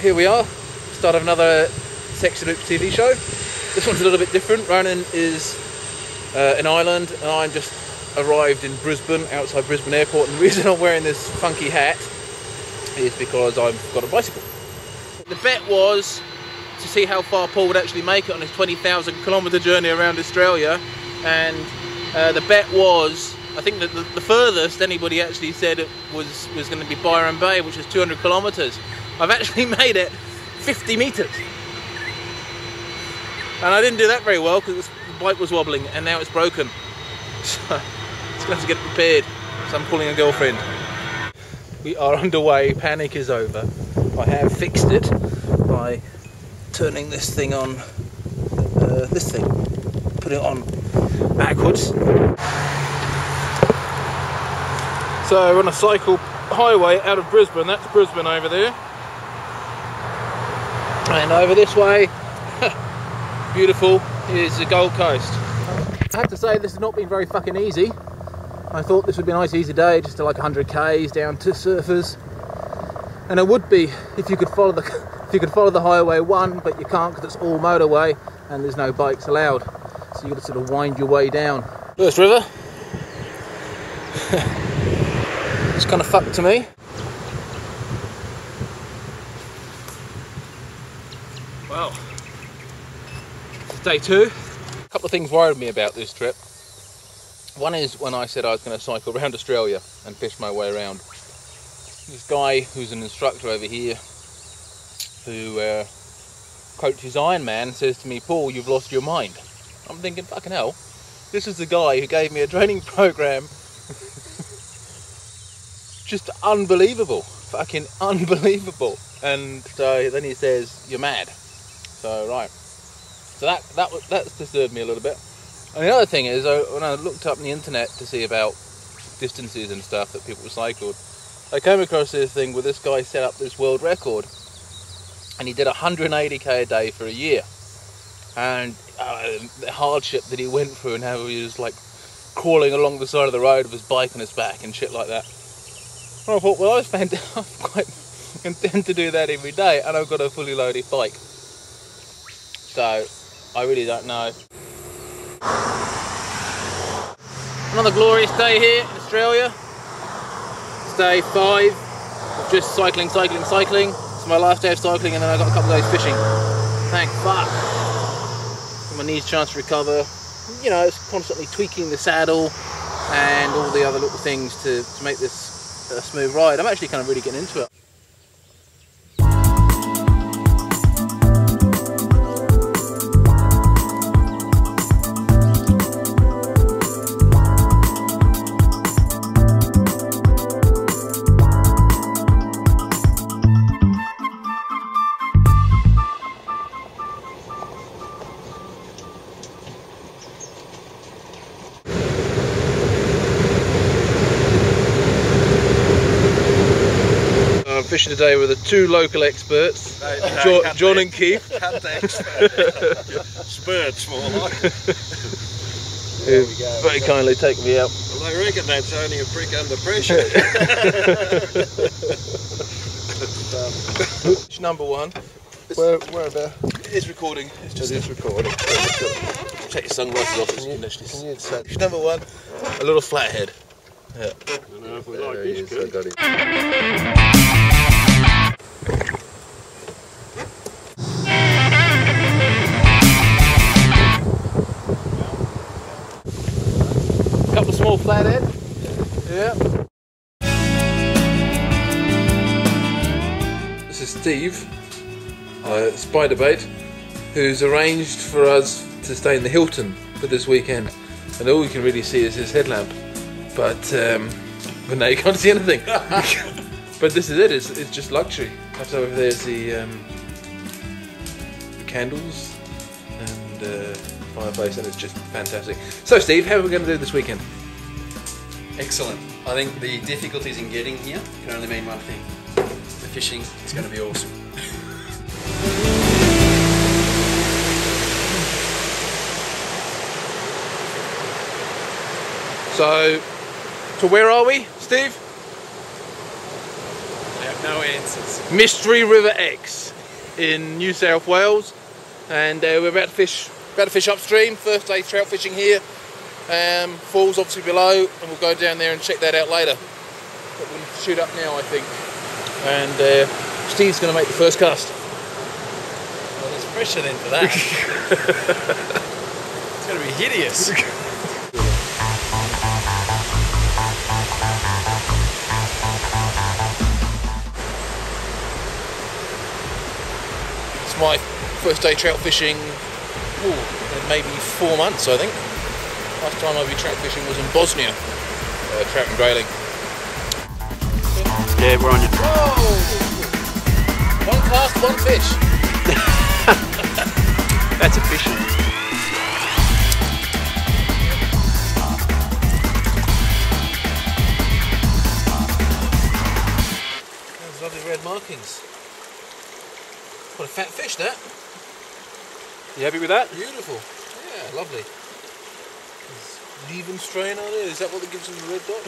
here we are, start of another SLTV show. This one's a little bit different. Ronan is in Ireland and I'm just arrived in Brisbane, outside Brisbane Airport, and the reason I'm wearing this funky hat is because I've got a bicycle. The bet was to see how far Paul would actually make it on his 20,000 kilometre journey around Australia, and the bet was, I think that the furthest anybody actually said it was going to be Byron Bay, which is 200 kilometres. I've actually made it 50 metres. And I didn't do that very well because the bike was wobbling and now it's broken. So it's going to have to get repaired. So I'm calling a girlfriend. We are underway, panic is over. I have fixed it by turning this thing on, putting it on backwards. So we're on a cycle highway out of Brisbane, that's Brisbane over there. And over this way, beautiful, is the Gold Coast. I have to say this has not been very fucking easy. I thought this would be a nice easy day, just to like 100 k's down to surfers. And it would be if you could follow the highway 1, but you can't because it's all motorway and there's no bikes allowed. So you've got to sort of wind your way down. First river. It's kind of fucked to me. Well, it's day 2. A couple of things worried me about this trip. One is when I said I was going to cycle around Australia and fish my way around. This guy who's an instructor over here who coaches Ironman says to me, "Paul, you've lost your mind." I'm thinking, fucking hell, this is the guy who gave me a training program. Just unbelievable, fucking unbelievable. And so then he says, "You're mad." So right, so that's disturbed me a little bit. And the other thing is, when I looked up on the internet to see about distances and stuff that people cycled, I came across this thing where this guy set up this world record, and he did 180k a day for a year. And the hardship that he went through, and how he was like crawling along the side of the road with his bike on his back and shit like that. And I thought, well, I quite intend to do that every day, and I've got a fully loaded bike. So I really don't know. Another glorious day here in Australia. It's day 5 of just cycling. It's my last day of cycling, and then I've got a couple of days fishing. Thank fuck. Give my knees a chance to recover. You know, it's constantly tweaking the saddle and all the other little things to make this a smooth ride. I'm actually kind of really getting into it. Fishing today with the 2 local experts, John and Keith. Sperts, more like. Very kindly take me out. Well, I reckon that's only a prick under pressure. Fish number 1. Where about? It's recording. It is recording. Take your sunglasses off. Fish number 1, a little flathead. Yeah. I don't know if we like this. I got it. Couple of small flathead. Yeah. This is Steve, Spiderbait, who's arranged for us to stay in the Hilton for this weekend, and all you can really see is his headlamp. But now you can't see anything. But this is it. It's just luxury. So over there's the candles and fireplace, and it's just fantastic. So Steve, how are we going to do this weekend? Excellent. I think the difficulties in getting here can only mean one thing. The fishing is going to be awesome. So where are we, Steve? I have no answers. Mystery River X. in New South Wales, and we're about to fish upstream. First day trout fishing here. Falls obviously below, and we'll go down there and check that out later. But we'll shoot up now, I think. And Steve's going to make the first cast. Well, there's pressure then for that. It's going to be hideous. It's my first day trout fishing, in maybe 4 months, I think. Last time I've been trout fishing was in Bosnia, trout and grayling. Yeah, we're on you. Whoa! One cast, one fish. That's efficient. Those lovely red markings. What a fat fish that. You happy with that? Beautiful. Yeah, lovely. Leaving strain on it. Is that what gives them the red dot?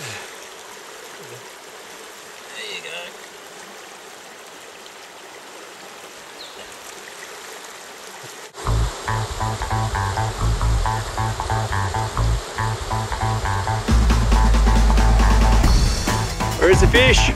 There you go. Where's the fish?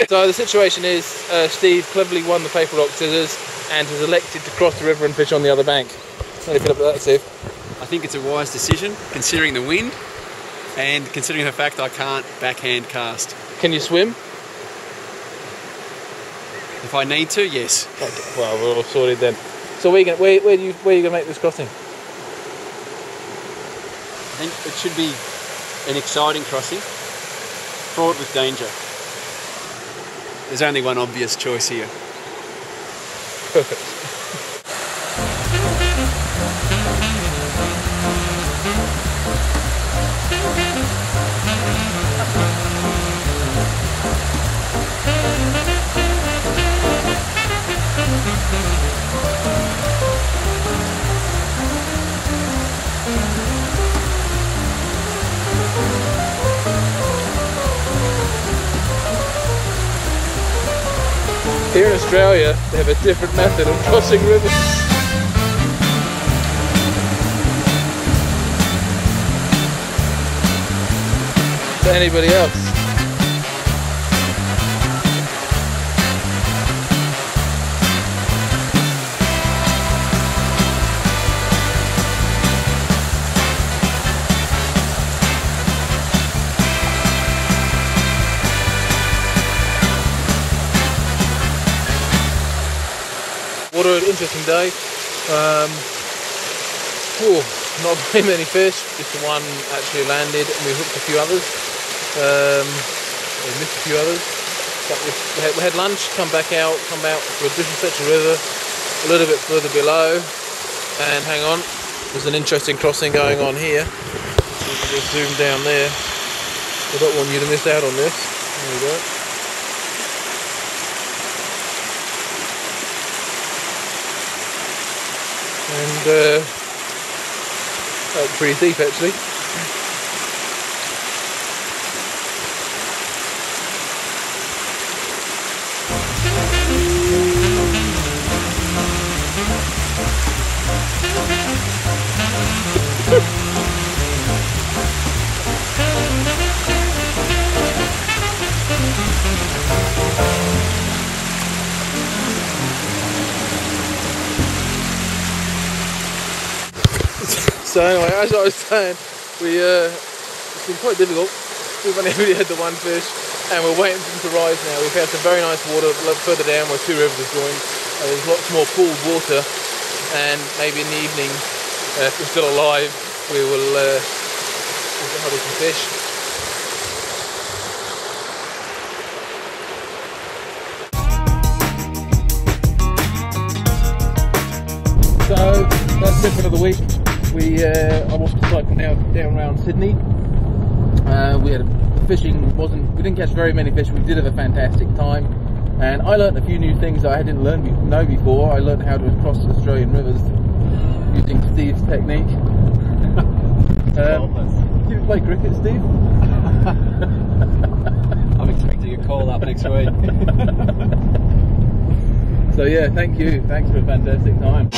So the situation is, Steve cleverly won the paper rock scissors and has elected to cross the river and fish on the other bank. How do you feel about that, Steve? I think it's a wise decision, considering the wind and considering the fact I can't backhand cast. Can you swim? If I need to, yes. Okay, well, we're all sorted then. So where are you going to make this crossing? I think it should be an exciting crossing, fraught with danger. There's only one obvious choice here. Perfect. Here in Australia, they have a different method of crossing rivers. To anybody else. What an interesting day. Not very many fish, just the one actually landed, and we hooked a few others. We missed a few others. But we had lunch, come out to a different section of river, a little bit further below, and hang on, there's an interesting crossing going on here. So we can just zoom down there. I don't want you to miss out on this. There we go. And that's pretty deep actually. So anyway, as I was saying, it's been quite difficult. We've only really had the one fish, and we're waiting for them to rise now. We've had some very nice water a little further down where two rivers are joined. There's lots more pooled water, and maybe in the evening, if we're still alive, we'll have some fish. trip of the week. I wanted to cycle down around Sydney. We had we didn't catch very many fish. We did have a fantastic time, and I learned a few new things that I didn't know before. I learned how to cross Australian rivers using Steve's technique. Do you play cricket, Steve? I'm expecting a call up next week. So yeah, thank you. Thanks for a fantastic time.